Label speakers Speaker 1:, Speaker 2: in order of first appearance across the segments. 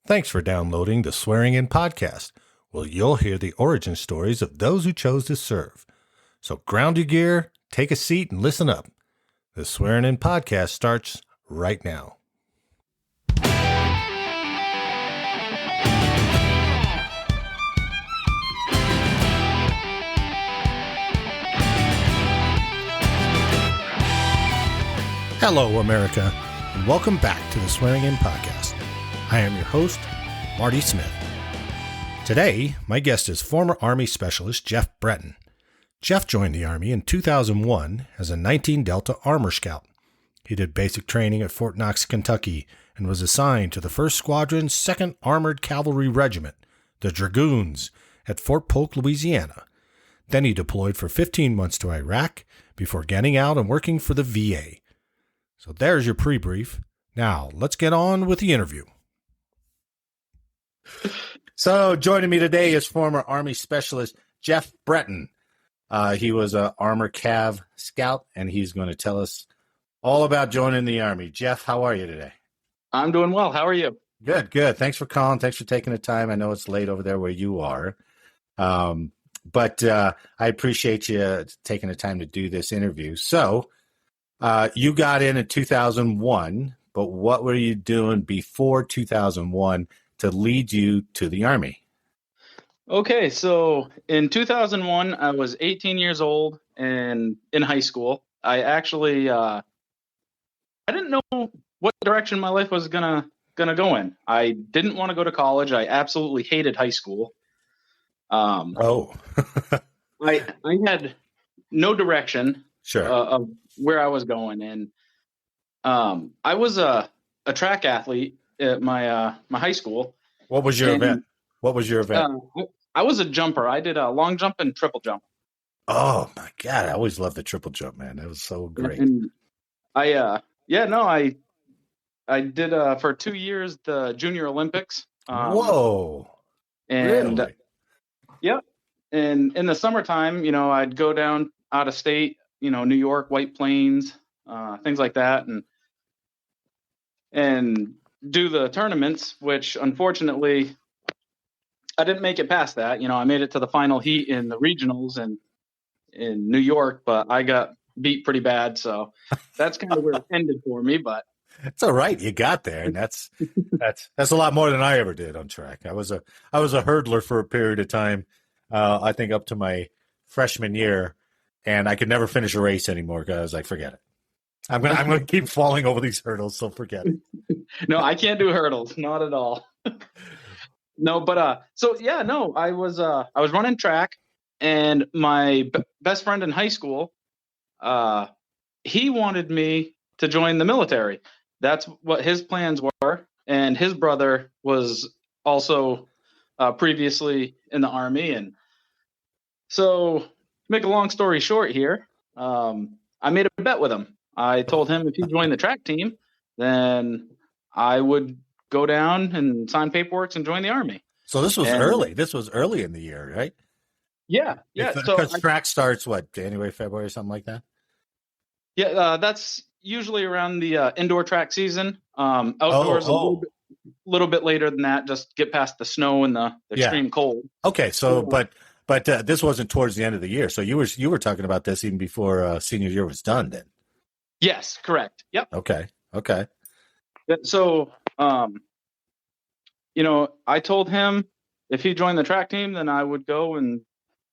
Speaker 1: Thanks for downloading the Swearing In Podcast, where you'll hear the origin stories of those who chose to serve. So ground your gear, take a seat, and listen up. The Swearing In Podcast starts right now. Hello, America, and welcome back to the Swearing In Podcast. I am your host, Marty Smith. Today, my guest is former Army Specialist Jeff Breton. Jeff joined the Army in 2001 as a 19 Delta Armor Scout. He did basic training at Fort Knox, Kentucky, and was assigned to the 1st Squadron, 2nd Armored Cavalry Regiment, the Dragoons, at Fort Polk, Louisiana. Then he deployed for 15 months to Iraq before getting out and working for the VA. So there's your pre-brief. Now, let's get on with the interview. So joining me today is former Army Specialist Jeff Breton. He was an Armor Cav Scout, and he's going to tell us all about joining the Army. Jeff, how are you today?
Speaker 2: I'm doing well. How are you?
Speaker 1: Good, good. Thanks for calling. Thanks for taking the time. I know it's late over there where you are. But I appreciate you taking the time to do this interview. So you got in 2001, but what were you doing before 2001 to lead you to the Army?
Speaker 2: Okay, so in 2001, I was 18 years old and in high school. I actually, I didn't know what direction my life was gonna go in. I didn't want to go to college. I absolutely hated high school. I had no direction of where I was going, and I was a track athlete at my high school.
Speaker 1: What was your event?
Speaker 2: I was a jumper. I did a long jump and triple jump.
Speaker 1: Oh my God. I always loved the triple jump, man. That was so great.
Speaker 2: And I did for 2 years the Junior Olympics.
Speaker 1: Whoa.
Speaker 2: And
Speaker 1: really?
Speaker 2: Yep. And in the summertime, I'd go down out of state, New York, White Plains, things like that. And do the tournaments, which unfortunately I didn't make it past that. I made it to the final heat in the regionals and in New York, but I got beat pretty bad. So that's kind of where it ended for me, but
Speaker 1: it's all right. You got there, and that's a lot more than I ever did on track. I was a hurdler for a period of time. I think up to my freshman year, and I could never finish a race anymore because I was like, forget it. I'm gonna keep falling over these hurdles, so forget it.
Speaker 2: No, I can't do hurdles, not at all. No, but I was running track, and my best friend in high school, he wanted me to join the military. That's what his plans were, and his brother was also previously in the Army, and so to make a long story short here, I made a bet with him. I told him if he joined the track team, then I would go down and sign paperwork and join the Army.
Speaker 1: So this was early. This was early in the year, right?
Speaker 2: Yeah.
Speaker 1: Because track starts, January, February, something like that?
Speaker 2: Yeah, that's usually around the indoor track season. Outdoors a little bit later than that, just get past the snow and the extreme cold.
Speaker 1: Okay, so but this wasn't towards the end of the year. So you were talking about this even before senior year was done then.
Speaker 2: Yes, correct. Yep.
Speaker 1: Okay.
Speaker 2: So, I told him if he joined the track team, then I would go to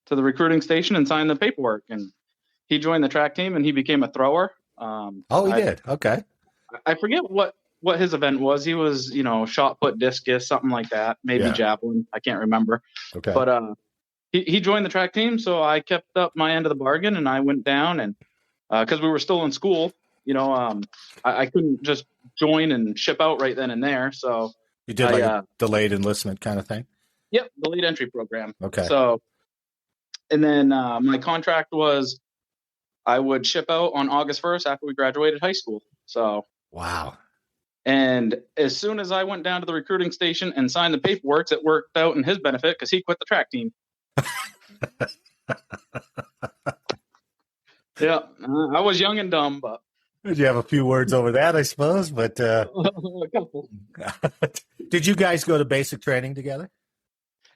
Speaker 2: the recruiting station and sign the paperwork. And he joined the track team, and he became a thrower.
Speaker 1: He did. Okay.
Speaker 2: I forget what his event was. He was, shot put, discus, something like that. Maybe javelin. I can't remember.
Speaker 1: Okay.
Speaker 2: But he joined the track team, so I kept up my end of the bargain, and I went down, and because we were still in school, I couldn't just join and ship out right then and there. So
Speaker 1: you did a delayed enlistment kind of thing?
Speaker 2: Yep, the lead entry program.
Speaker 1: Okay.
Speaker 2: So, and then my contract was I would ship out on August 1st after we graduated high school. So
Speaker 1: wow.
Speaker 2: And as soon as I went down to the recruiting station and signed the paperwork, it worked out in his benefit because he quit the track team. Yeah, I was young and dumb, but
Speaker 1: You have a few words over that, I suppose, but
Speaker 2: A couple.
Speaker 1: did you guys go to basic training together?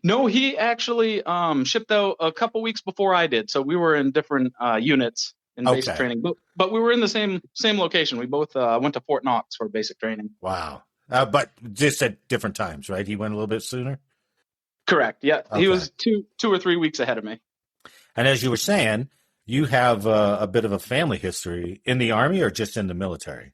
Speaker 2: No, he actually shipped out a couple weeks before I did, so we were in different units in basic
Speaker 1: Okay.
Speaker 2: training, but we were in the same location. We both went to Fort Knox for basic training.
Speaker 1: Wow. But just at different times, right? He went a little bit sooner?
Speaker 2: Correct. Yeah,
Speaker 1: Okay.
Speaker 2: He was two or 3 weeks ahead of me.
Speaker 1: And as you were saying, you have a bit of a family history in the Army or just in the military?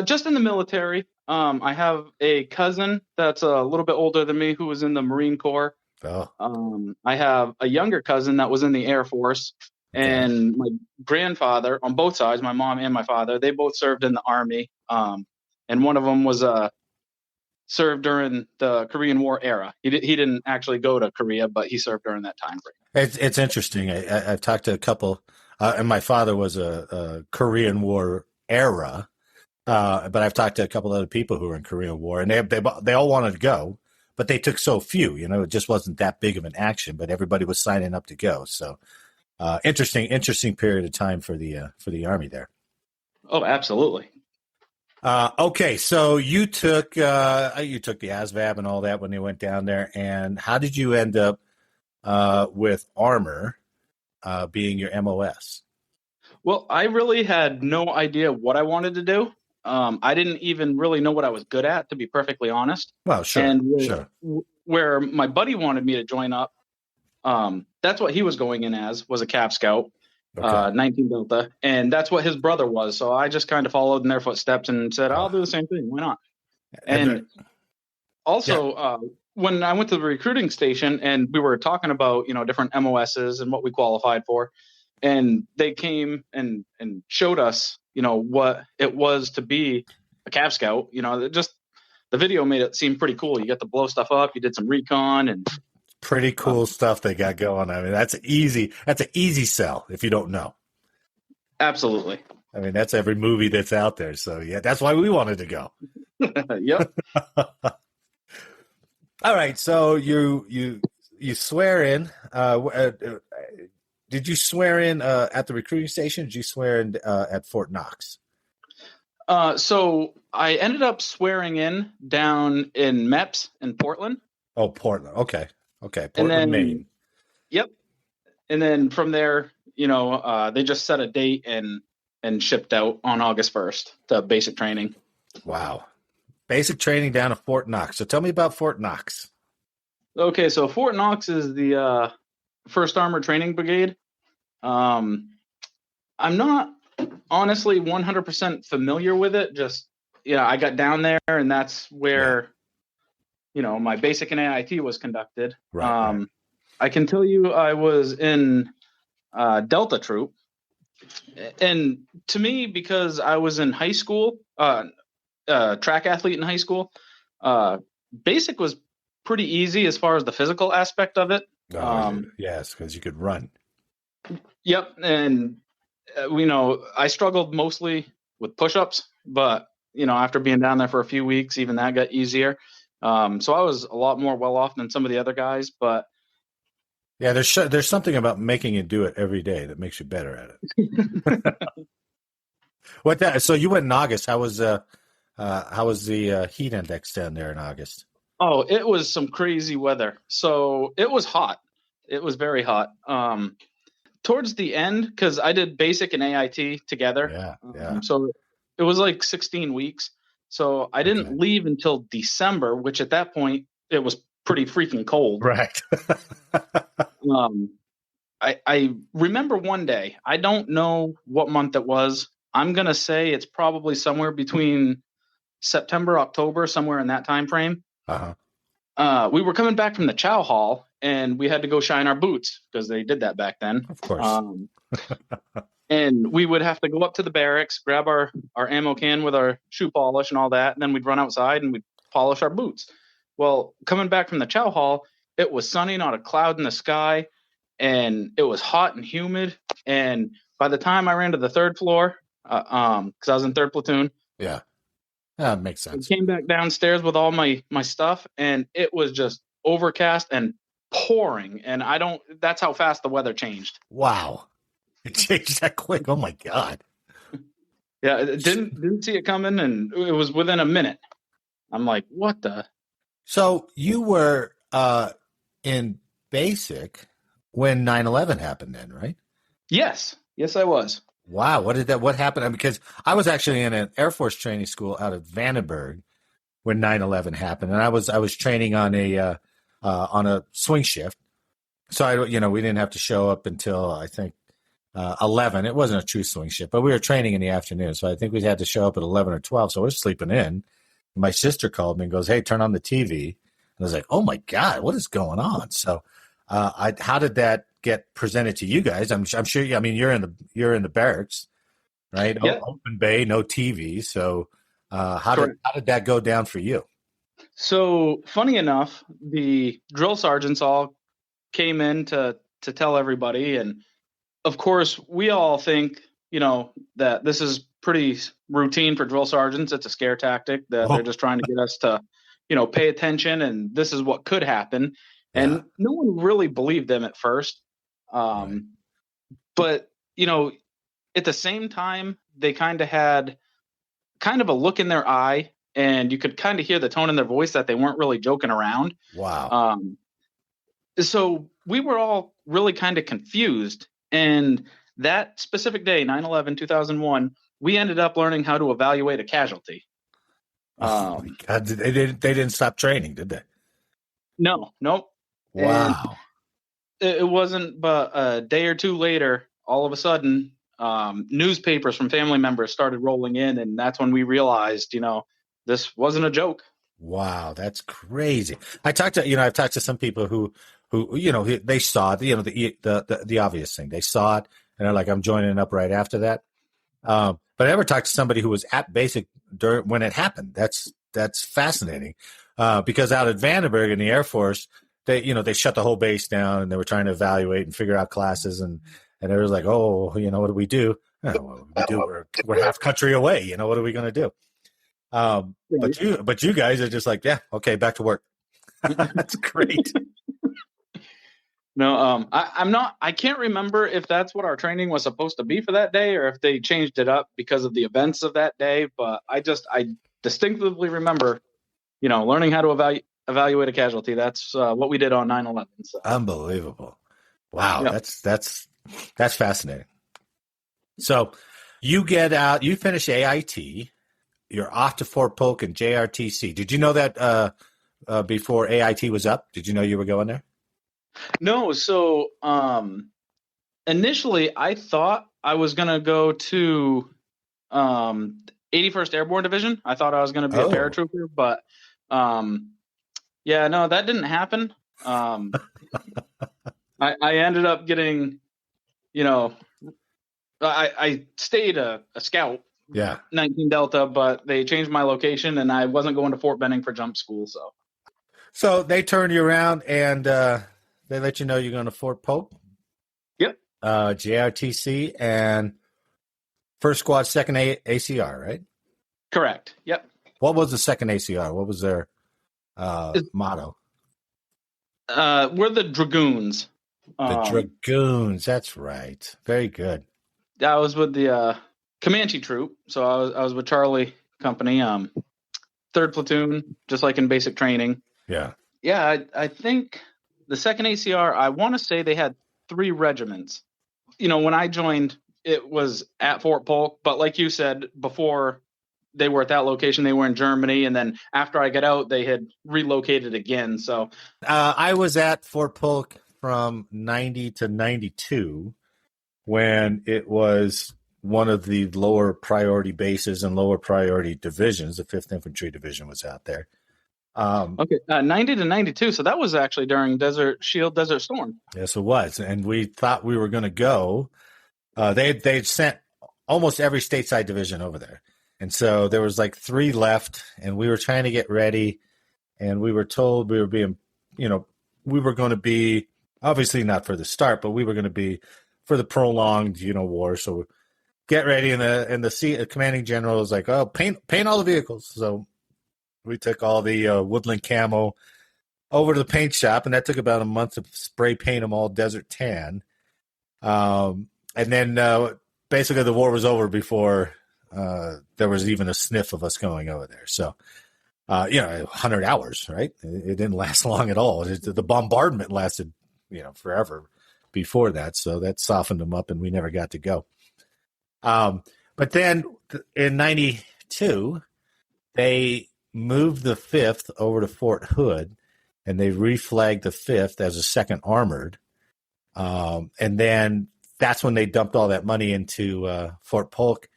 Speaker 2: Just in the military. I have a cousin that's a little bit older than me who was in the Marine Corps.
Speaker 1: Oh.
Speaker 2: I have a younger cousin that was in the Air Force.
Speaker 1: Okay.
Speaker 2: And my grandfather, on both sides, my mom and my father, they both served in the Army. And one of them was served during the Korean War era. He didn't actually go to Korea, but he served during that time frame.
Speaker 1: It's interesting. I've talked to a couple, and my father was a Korean War era, but I've talked to a couple other people who were in Korean War, and they all wanted to go, but they took so few. You know, it just wasn't that big of an action, but everybody was signing up to go. So interesting period of time for the Army there.
Speaker 2: Oh, absolutely.
Speaker 1: Okay, so you took the ASVAB and all that when you went down there, and how did you end up with armor being your MOS?
Speaker 2: Well, I really had no idea what I wanted to do. I didn't even really know what I was good at, to be perfectly honest.
Speaker 1: Well, sure,
Speaker 2: and where my buddy wanted me to join up, that's what he was going in as, was a Cap Scout. Okay. 19 Delta, and that's what his brother was. So I just kind of followed in their footsteps and said, I'll do the same thing. Why not? And also, when I went to the recruiting station and we were talking about, different MOSs and what we qualified for, and they came and showed us, what it was to be a Cap Scout, just the video made it seem pretty cool. You got to blow stuff up. You did some recon and
Speaker 1: pretty cool stuff they got going. I mean, that's an easy sell if you don't know.
Speaker 2: Absolutely.
Speaker 1: I mean, that's every movie that's out there. So yeah, that's why we wanted to go.
Speaker 2: Yep.
Speaker 1: All right. So you swear in. Did you swear in at the recruiting station? Did you swear in at Fort Knox?
Speaker 2: So I ended up swearing in down in MEPS in Portland.
Speaker 1: Oh, Portland. Okay. Portland, Maine.
Speaker 2: Yep. And then from there, they just set a date and shipped out on August 1st, the basic training.
Speaker 1: Wow. Basic training down at Fort Knox. So tell me about Fort Knox.
Speaker 2: Okay, so Fort Knox is the 1st Armored Training Brigade. I'm not honestly 100% familiar with it. Just, I got down there and that's where, my basic and AIT was conducted.
Speaker 1: Right.
Speaker 2: I can tell you I was in Delta Troop. And to me, because I was in high school, track athlete in high school, basic was pretty easy as far as the physical aspect of it.
Speaker 1: Yes, because you could run.
Speaker 2: Yep. And, I struggled mostly with push-ups, but, after being down there for a few weeks, even that got easier. So I was a lot more well off than some of the other guys, but
Speaker 1: yeah, there's something about making you do it every day that makes you better at it. So you went in August. How was the heat index down there in August?
Speaker 2: Oh, it was some crazy weather. So it was hot. It was very hot. Towards the end, because I did basic and AIT together.
Speaker 1: Yeah.
Speaker 2: So it was like 16 weeks. So I didn't leave until December, which at that point it was pretty freaking cold.
Speaker 1: Right.
Speaker 2: I remember one day, I don't know what month it was. I'm going to say it's probably somewhere between September, October, somewhere in that time frame.
Speaker 1: Uh-huh.
Speaker 2: We were coming back from the chow hall and we had to go shine our boots because they did that back then.
Speaker 1: Of course.
Speaker 2: And we would have to go up to the barracks, grab our ammo can with our shoe polish and all that. And then we'd run outside and we'd polish our boots. Well, coming back from the chow hall, it was sunny, not a cloud in the sky. And it was hot and humid. And by the time I ran to the 3rd floor, because I was in 3rd platoon.
Speaker 1: Yeah. That makes sense.
Speaker 2: I came back downstairs with all my stuff and it was just overcast and pouring. And that's how fast the weather changed.
Speaker 1: Wow. It changed that quick. Oh my God.
Speaker 2: Yeah, didn't see it coming, and it was within a minute. I'm like, what the?
Speaker 1: So you were in basic when 9/11 happened then, right?
Speaker 2: Yes, I was.
Speaker 1: Wow, what happened? Because I was actually in an Air Force training school out of Vandenberg when 9/11 happened, and I was training on a swing shift. So we didn't have to show up until I think 11. It wasn't a true swing shift, but we were training in the afternoon, so I think we had to show up at 11 or 12. So we're sleeping in. My sister called me and goes, "Hey, turn on the TV." And I was like, "Oh my God, what is going on?" So, how did that get presented to you guys? I'm sure. I mean, you're in the barracks, right?
Speaker 2: Yep.
Speaker 1: Open bay, no TV. So, how did that go down for you?
Speaker 2: So funny enough, the drill sergeants all came in to tell everybody, and of course, we all think that this is pretty routine for drill sergeants. It's a scare tactic that they're just trying to get us to, pay attention, and this is what could happen. And no one really believed them at first. But, at the same time, they kind of had kind of a look in their eye, and you could kind of hear the tone in their voice that they weren't really joking around.
Speaker 1: Wow.
Speaker 2: So we were all really kind of confused. And that specific day, 9/11, 2001, we ended up learning how to evaluate a casualty.
Speaker 1: Oh my God. They didn't stop training, did they?
Speaker 2: No, nope.
Speaker 1: Wow.
Speaker 2: And it wasn't but a day or two later, all of a sudden, newspapers from family members started rolling in, and that's when we realized, this wasn't a joke.
Speaker 1: Wow, that's crazy. I've talked to some people who they saw it, the obvious thing. They saw it and they're like, I'm joining up right after that. But I never talked to somebody who was at basic when it happened. That's fascinating. Because out at Vandenberg in the Air Force, they shut the whole base down and they were trying to evaluate and figure out classes and it was like, oh, what do we do? Oh, what do we do? We're half country away. What are we going to do? But you guys are just like, yeah, okay, back to work. That's great.
Speaker 2: No, I can't remember if that's what our training was supposed to be for that day or if they changed it up because of the events of that day. But I distinctly remember, learning how to evaluate a casualty. That's what we did on 9/11. So.
Speaker 1: Unbelievable. Wow. Yep. That's fascinating. So you get out, you finish AIT, you're off to Fort Polk and JRTC. Did you know that before AIT was up? Did you know you were going there?
Speaker 2: No. So initially I thought I was going to go to 81st Airborne Division. I thought I was going to be a paratrooper, but no, that didn't happen. I ended up getting, I stayed a scout.
Speaker 1: Yeah.
Speaker 2: 19 Delta, but they changed my location and I wasn't going to Fort Benning for jump school.
Speaker 1: So they turned you around and they let you know you're going to Fort Polk.
Speaker 2: Yep.
Speaker 1: JRTC and First Squad, Second ACR, right?
Speaker 2: Correct. Yep.
Speaker 1: What was the Second ACR? What was their motto?
Speaker 2: We're the Dragoons.
Speaker 1: The Dragoons. That's right. Very good.
Speaker 2: I was with the Comanche troop, so I was with Charlie Company, 3rd platoon, just like in basic training.
Speaker 1: Yeah.
Speaker 2: Yeah, I think the 2nd ACR, I want to say they had 3 regiments. When I joined, it was at Fort Polk, but like you said, before they were at that location, they were in Germany, and then after I got out, they had relocated again. So
Speaker 1: I was at Fort Polk from 90 to 92 when it was one of the lower priority bases and lower priority divisions. The 5th Infantry Division was out there.
Speaker 2: 90 to 92. So that was actually during Desert Storm.
Speaker 1: Yes, it was. And we thought we were going to go. They'd sent almost every stateside division over there. And so there was like 3 left and we were trying to get ready. And we were told we were being, we were going to be obviously not for the start, but we were going to be for the prolonged, war. So get ready, and the commanding general was like, "Oh, paint all the vehicles." So we took all the woodland camo over to the paint shop, and that took about a month to spray paint them all desert tan. And then basically the war was over before there was even a sniff of us going over there. So, 100 hours, right? It didn't last long at all. The bombardment lasted, forever before that. So that softened them up and we never got to go. But then in 92, they moved the 5th over to Fort Hood and they reflagged the 5th as a 2nd Armored. And then that's when they dumped all that money into Fort Polk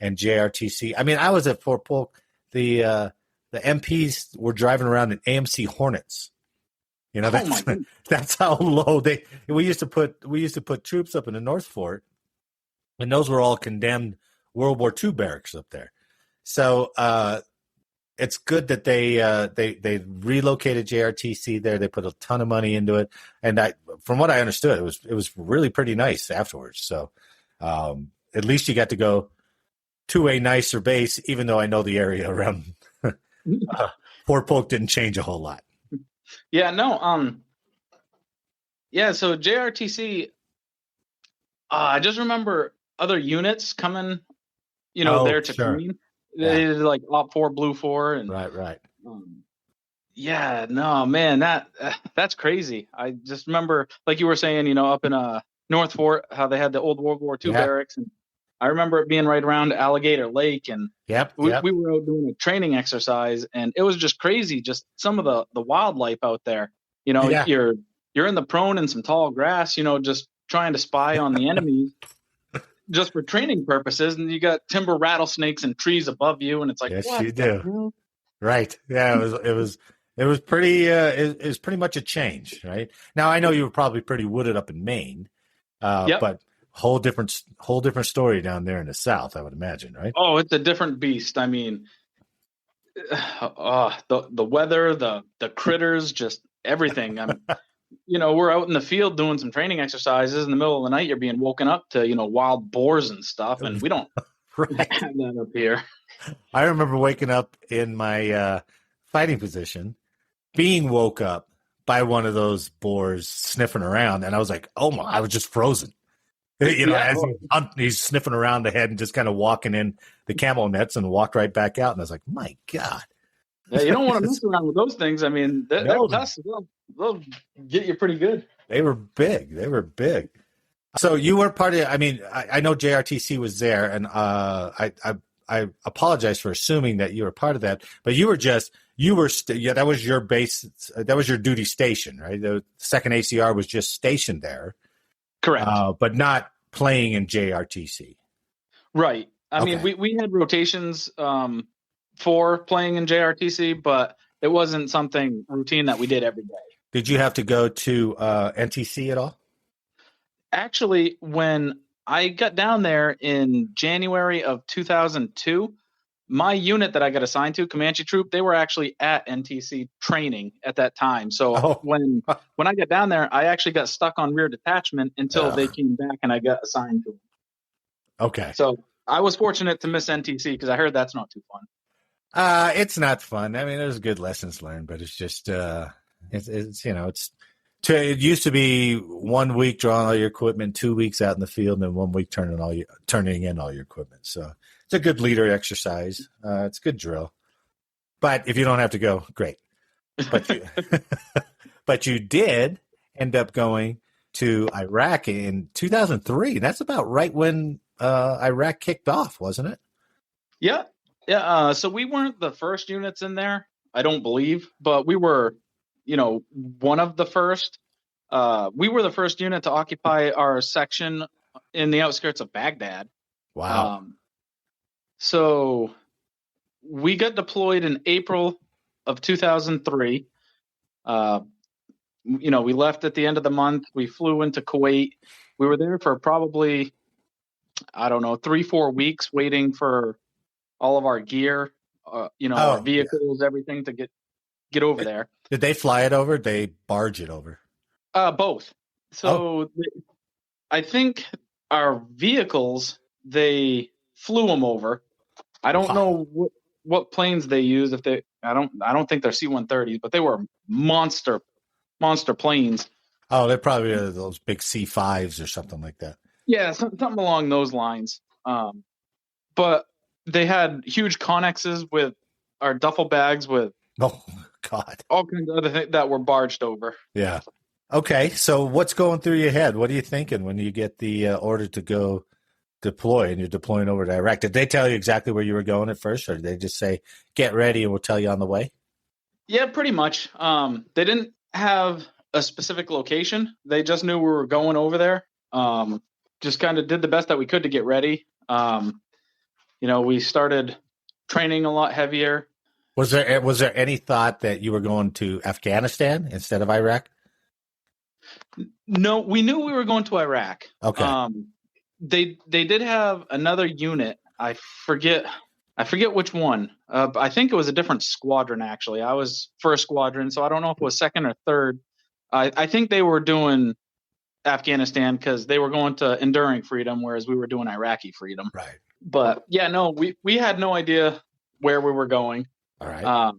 Speaker 1: and JRTC. I mean, I was at Fort Polk. The MPs were driving around in AMC Hornets. That's how low we used to put troops up in the North Fort, and those were all condemned World War II barracks up there. So it's good that they relocated JRTC there. They put a ton of money into it, and from what I understood, it was really pretty nice afterwards. So at least you got to go to a nicer base, even though I know the area around Fort Polk didn't change a whole lot.
Speaker 2: Yeah, no. So JRTC, I just remember other units coming, there to clean. They did like Op 4, Blue 4, and
Speaker 1: right.
Speaker 2: Yeah, no, man, that's crazy. I just remember, like you were saying, up in North Fort, how they had the old World War II barracks, and I remember it being right around Alligator Lake, and we were out doing a training exercise, and it was just crazy. Just some of the wildlife out there. You're in the prone in some tall grass, just trying to spy on the enemy, just for training purposes, and you got timber rattlesnakes and trees above you, and it's like,
Speaker 1: yes,
Speaker 2: what
Speaker 1: you do. Right? Yeah, it was pretty. It was pretty much a change, right? Now I know you were probably pretty wooded up in Maine, but whole different story down there in the South, I would imagine, right?
Speaker 2: Oh, it's a different beast. I mean, the weather, the critters, just everything. We're out in the field doing some training exercises. In the middle of the night, you're being woken up to, wild boars and stuff, and we don't have that up here.
Speaker 1: I remember waking up in my fighting position, being woke up by one of those boars sniffing around, and I was like, "Oh my!" I was just frozen. As he's sniffing around the head and just kind of walking in the camel nets and walked right back out. And I was like, my God.
Speaker 2: Yeah, you don't want to mess around with those things. I mean, they're tough. They'll get you pretty good.
Speaker 1: They were big. So you were part of, I know JRTC was there, and I apologize for assuming that you were part of that, but that was your base, that was your duty station, right? The 2nd ACR was just stationed there.
Speaker 2: Correct.
Speaker 1: But not playing in JRTC.
Speaker 2: Right. I mean, we had rotations for playing in JRTC, but it wasn't something routine that we did every day.
Speaker 1: Did you have to go to NTC at all?
Speaker 2: Actually, when I got down there in January of 2002, my unit that I got assigned to, Comanche Troop, they were actually at NTC training at that time. So when I got down there, I actually got stuck on rear detachment until they came back and I got assigned to them. Okay. So I was fortunate to miss NTC because I heard that's not too fun.
Speaker 1: It's not fun. I mean, there's good lessons learned, but it's just it used to be 1 week drawing all your equipment, 2 weeks out in the field, and then 1 week turning in all your equipment. So it's a good leader exercise. It's a good drill. But if you don't have to go, great. But you did end up going to Iraq in 2003. That's about right when Iraq kicked off, wasn't it?
Speaker 2: Yeah. Yeah. So we weren't the first units in there, I don't believe, but we were, one of the first. We were the first unit to occupy our section in the outskirts of Baghdad.
Speaker 1: Wow.
Speaker 2: So we got deployed in April of 2003. We left at the end of the month. We flew into Kuwait. We were there for probably, 3-4 weeks waiting for all of our gear, our vehicles, everything to get over there.
Speaker 1: Did they fly it over? Did they barge it over?
Speaker 2: Both. So I think our vehicles, they flew them over. I don't know what planes they use. I don't think they're C-130s, but they were monster planes.
Speaker 1: Oh, they're probably those big C-5s or something like that.
Speaker 2: Yeah, something along those lines. But they had huge connexes with our duffel bags with
Speaker 1: Oh, God.
Speaker 2: all kinds of other things that were barged over.
Speaker 1: Yeah. Okay. So what's going through your head? What are you thinking when you get the order to go deploy and you're deploying over to Iraq? Did they tell you exactly where you were going at first, or did they just say, get ready and we'll tell you on the way?
Speaker 2: Yeah, pretty much. They didn't have a specific location. They just knew we were going over there. Just kind of did the best that we could to get ready. We started training a lot heavier.
Speaker 1: Was there any thought that you were going to Afghanistan instead of Iraq?
Speaker 2: No, we knew we were going to Iraq.
Speaker 1: Okay.
Speaker 2: They did have another unit. I forget which one. I think it was a different squadron, actually. I was first squadron, so I don't know if it was second or third. I think they were doing Afghanistan because they were going to Enduring Freedom, whereas we were doing Iraqi Freedom.
Speaker 1: Right.
Speaker 2: But yeah, no, we had no idea where we were going.
Speaker 1: All right.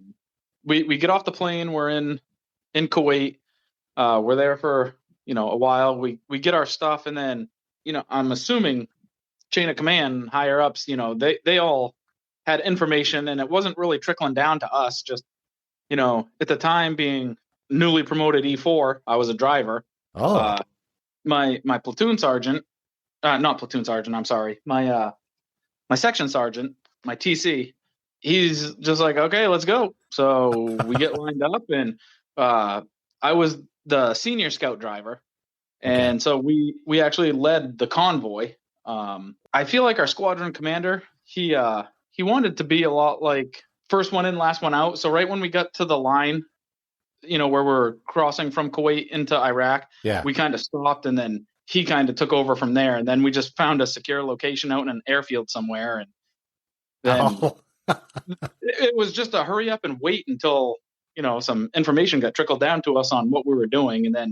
Speaker 2: We get off the plane. We're in Kuwait. We're there for a while. We get our stuff, and then I'm assuming chain of command, higher ups, they all had information, and it wasn't really trickling down to us. Just at the time, being newly promoted E4, I was a driver.
Speaker 1: Oh.
Speaker 2: My platoon sergeant, not platoon sergeant. I'm sorry. My section sergeant, my TC. He's just like, okay, let's go. So we get lined up, and I was the senior scout driver. And so we actually led the convoy. I feel like our squadron commander, he wanted to be a lot like first one in, last one out. So right when we got to the line, where we're crossing from Kuwait into Iraq, we kind of stopped, and then he kind of took over from there. And then we just found a secure location out in an airfield somewhere. And then it was just a hurry up and wait until some information got trickled down to us on what we were doing. And then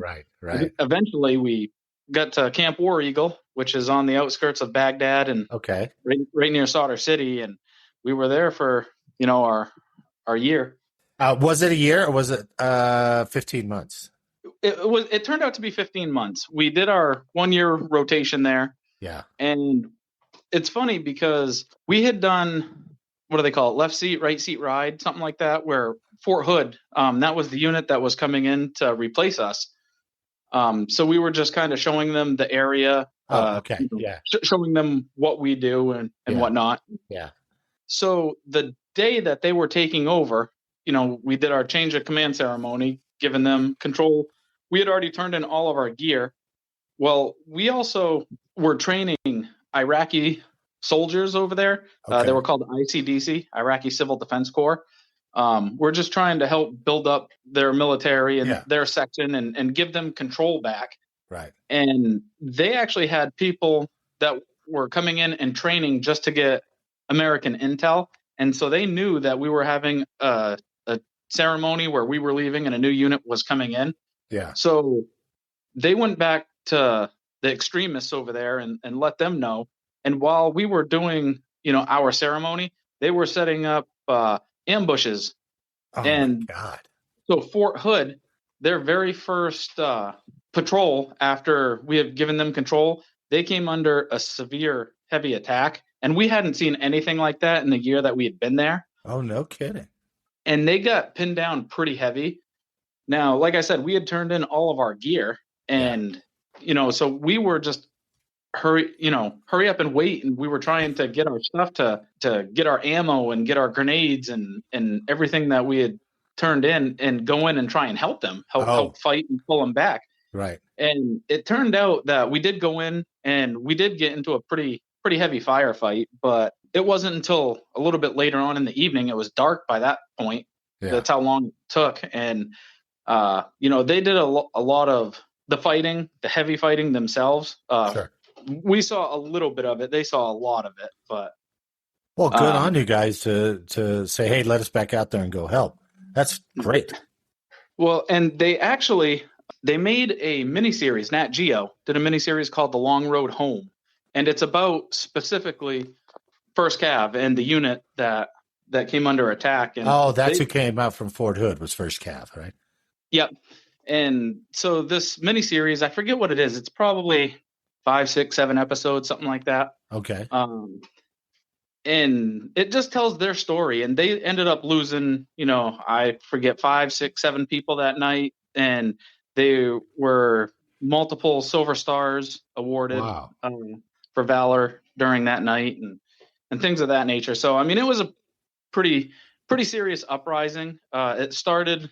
Speaker 2: eventually we got to Camp War Eagle, which is on the outskirts of Baghdad and right near Sadr City. And we were there for, our year.
Speaker 1: Was it a year or was it 15 months?
Speaker 2: It turned out to be 15 months. We did our 1 year rotation there.
Speaker 1: Yeah.
Speaker 2: And it's funny because we had done, what do they call it? Left seat, right seat ride, something like that, where Fort Hood, that was the unit that was coming in to replace us. So we were just kind of showing them the area, showing them what we do and whatnot.
Speaker 1: Yeah.
Speaker 2: So the day that they were taking over, we did our change of command ceremony, giving them control. We had already turned in all of our gear. Well, we also were training Iraqi soldiers over there. They were called ICDC, Iraqi Civil Defense Corps. We're just trying to help build up their military and their section and give them control back.
Speaker 1: Right.
Speaker 2: And they actually had people that were coming in and training just to get American intel. And so they knew that we were having a ceremony where we were leaving and a new unit was coming in.
Speaker 1: Yeah.
Speaker 2: So they went back to the extremists over there and let them know. And while we were doing, our ceremony, they were setting up ambushes.
Speaker 1: Oh, and my God.
Speaker 2: So Fort Hood, their very first patrol after we had given them control, they came under a severe heavy attack. And we hadn't seen anything like that in the year that we had been there.
Speaker 1: Oh, no kidding.
Speaker 2: And they got pinned down pretty heavy. Now, like I said, we had turned in all of our gear and, so we were just hurry up and wait. And we were trying to get our stuff to get our ammo and get our grenades and everything that we had turned in and go in and try and help them, help fight and pull them back.
Speaker 1: Right.
Speaker 2: And it turned out that we did go in and we did get into a pretty heavy firefight, but it wasn't until a little bit later on in the evening. It was dark by that point. Yeah. That's how long it took. And, they did a lot of the fighting, the heavy fighting themselves.
Speaker 1: Sure.
Speaker 2: We saw a little bit of it. They saw a lot of it, but.
Speaker 1: Well, good on you guys to say, hey, let us back out there and go help. That's great.
Speaker 2: Well, and they made a miniseries, Nat Geo did a miniseries called The Long Road Home. And it's about specifically First Cav and the unit that came under attack. And
Speaker 1: who came out from Fort Hood was First Cav, right?
Speaker 2: Yep. And so this miniseries, I forget what it is. It's probably 5, 6, 7 episodes, something like that.
Speaker 1: Okay.
Speaker 2: and it just tells their story. And they ended up losing, I forget, 5, 6, 7 people that night, and they were multiple Silver Stars awarded
Speaker 1: Wow.
Speaker 2: for valor during that night, and things of that nature. So I mean, it was a pretty serious uprising. It started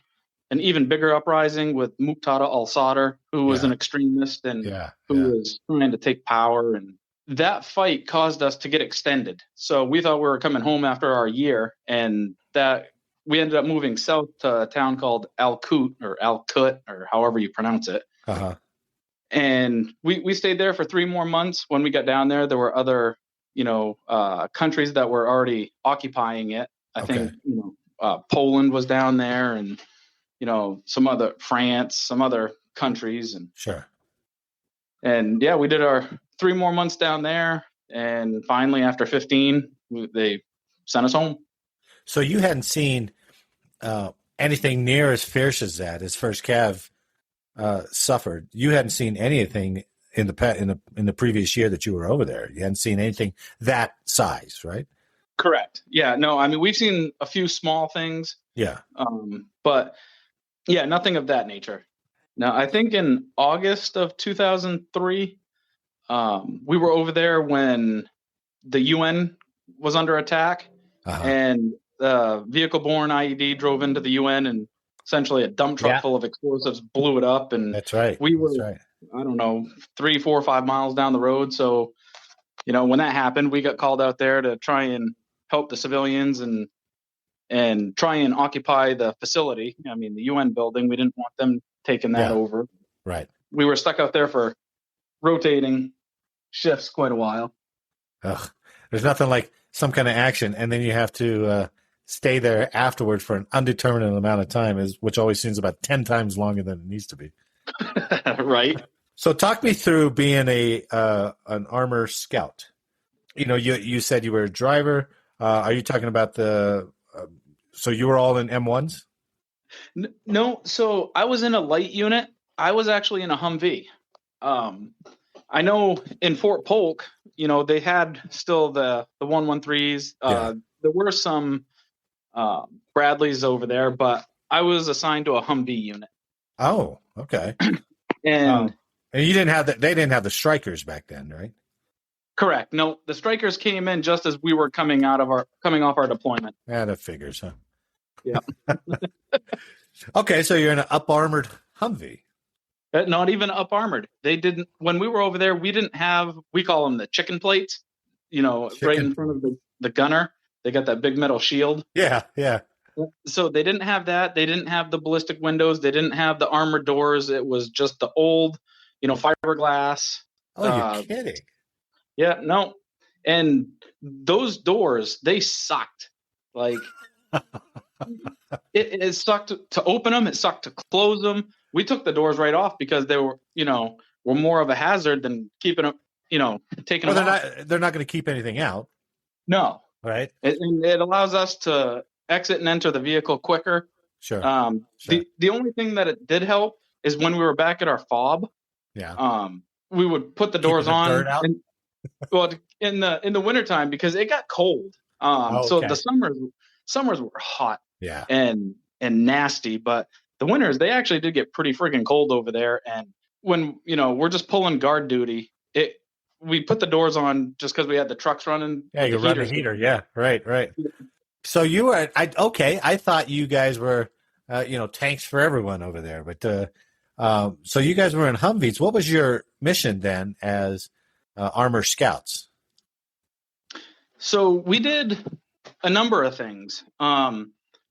Speaker 2: an even bigger uprising with Muqtada al-Sadr, who was an extremist and who was trying to take power. And that fight caused us to get extended. So we thought we were coming home after our year, and that we ended up moving south to a town called Al-Kut or however you pronounce it.
Speaker 1: Uh-huh.
Speaker 2: And we stayed there for 3 more months. When we got down there were other, countries that were already occupying it. I think, Poland was down there, and, some other France, some other countries. And
Speaker 1: sure.
Speaker 2: And yeah, we did our 3 more months down there. And finally, after 15, they sent us home.
Speaker 1: So you hadn't seen anything near as fierce as that, as First Cav suffered. You hadn't seen anything in the previous year that you were over there. You hadn't seen anything that size, right?
Speaker 2: Correct. Yeah. No, I mean, we've seen a few small things.
Speaker 1: Yeah.
Speaker 2: But yeah, nothing of that nature. Now, I think in August of 2003, we were over there when the UN was under attack, and the vehicle-borne IED drove into the UN, and essentially a dump truck full of explosives blew it up. And
Speaker 1: that's right.
Speaker 2: We were, I don't know, 3, 4, 5 miles down the road. So, when that happened, we got called out there to try and help the civilians and try and occupy the facility. I mean, the UN building, we didn't want them taking that over.
Speaker 1: Right.
Speaker 2: We were stuck out there for rotating shifts quite a while.
Speaker 1: Ugh. There's nothing like some kind of action, and then you have to stay there afterward for an undetermined amount of time, which always seems about 10 times longer than it needs to be.
Speaker 2: Right.
Speaker 1: So talk me through being an armor scout. You said you were a driver. Are you talking about so you were all in M1s?
Speaker 2: No. So I was in a light unit. I was actually in a Humvee. I know in Fort Polk, they had still the 113s. There were some Bradleys over there, but I was assigned to a Humvee unit.
Speaker 1: Oh, okay.
Speaker 2: And
Speaker 1: you didn't have they didn't have the Strikers back then, right?
Speaker 2: Correct. No, the Strikers came in just as we were coming off our deployment.
Speaker 1: Yeah, that figures, huh?
Speaker 2: Yeah.
Speaker 1: Okay, so you're in an up-armored Humvee.
Speaker 2: Not even up-armored. When we were over there, we call them the chicken plates, right in front of the gunner. They got that big metal shield.
Speaker 1: Yeah, yeah.
Speaker 2: So they didn't have that. They didn't have the ballistic windows. They didn't have the armored doors. It was just the old, fiberglass.
Speaker 1: Oh, you're kidding.
Speaker 2: Yeah, no. And those doors, they sucked. Like, it sucked to open them. It sucked to close them. We took the doors right off because they were, were more of a hazard than keeping them, taking them off.
Speaker 1: They're not going to keep anything out.
Speaker 2: No.
Speaker 1: Right.
Speaker 2: And it allows us to exit and enter the vehicle quicker.
Speaker 1: Sure.
Speaker 2: Sure. The only thing that it did help is when we were back at our fob.
Speaker 1: Yeah.
Speaker 2: We would put the doors on.
Speaker 1: Dirt out?
Speaker 2: Well, in the wintertime, because it got cold. So the summers were hot.
Speaker 1: Yeah.
Speaker 2: And nasty, but the winters, they actually did get pretty freaking cold over there. And when, we're just pulling guard duty, we put the doors on just because we had the trucks running.
Speaker 1: Yeah, you run the heater. Yeah, right. So you were, I thought you guys were, tanks for everyone over there. But so you guys were in Humvees. What was your mission then as armor scouts?
Speaker 2: So we did a number of things.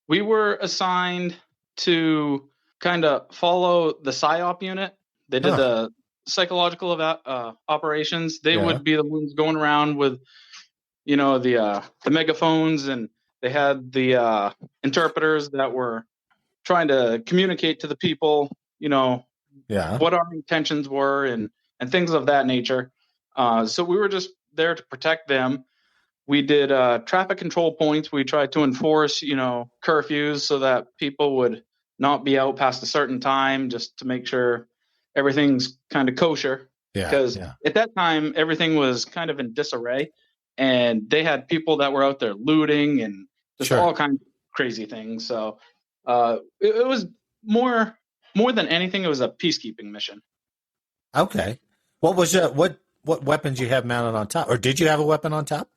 Speaker 2: We were assigned to kind of follow the PSYOP unit. They did the psychological operations. They would be the ones going around with, the megaphones, and they had the interpreters that were trying to communicate to the people, what our intentions were and things of that nature. So we were just there to protect them. We did traffic control points. We tried to enforce, curfews so that people would not be out past a certain time, just to make sure everything's kind of kosher. Because at that time, everything was kind of in disarray. and they had people that were out there looting and just
Speaker 1: Sure.
Speaker 2: all kinds of crazy things. So it was more than anything, it was a peacekeeping mission.
Speaker 1: Okay. What was what weapons you have mounted on top, or did you have a weapon on top?